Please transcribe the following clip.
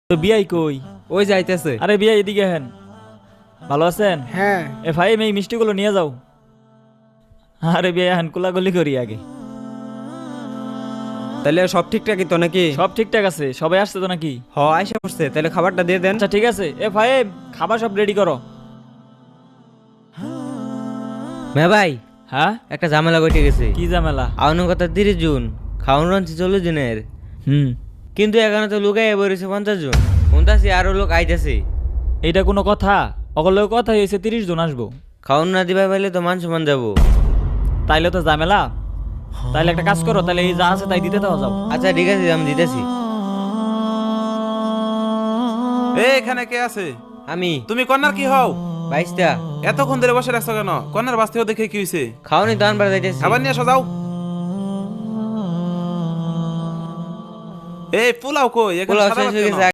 তো বিয়াই কই? ওই যাইতেছে। আরে বিয়া এদিকে হেন। ভালো আছেন? হ্যাঁ এ ভাই এই মিষ্টিগুলো নিয়ে যাও। আরে বিয়া হেন কোলাগুলি করি আগে। তাহলে সব ঠিকঠাকই তো নাকি? সব ঠিকঠাক আছে, সবাই আসছে তো নাকি? আইসা পড়ছে, তাহলে খাবারটা দিয়ে দেন। আচ্ছা ঠিক আছে, এ ভাই খাবার সব রেডি করো। ভাই হ্যাঁ, একটা ঝামেলা ঘটে গেছে। কি ঝামেলা? আউনের কথা 30 জুন, খাওয়ান রাঞ্চি 40 জনের, হুম, কিন্তু এখানে তো লুকাই বেরোছে 50 জন। শুনতাছি আরো লোক আইতেছে। এইটা কোনো কথা? অগল কথা হয়েছে 30 জন আসবো। খাওয়ান না দিবা পাইলে তো মান সম্মান যাবো। তাইলে তো ঝামেলা। তাইলে একটা কাজ করো, তাইলে এই যা আছে তাই দিতে দাও যাও। আচ্ছা ঠিক আছে, আমি দিতেছি। এখানে কে আছে? আমি তুমি কন্যার কি হও? 22টা এতক্ষণ ধরে বসে রাখছো কেন? কন্যার বাস্তেও দেখে কি হয়েছে? খাওয়ানি দান বার যাইতেছি। খাবার নিয়ে আসো যাও। এই পোলাও কই? এখানে পোলাও সাদা শেষ ভাত হয়ে কেন? গেছে।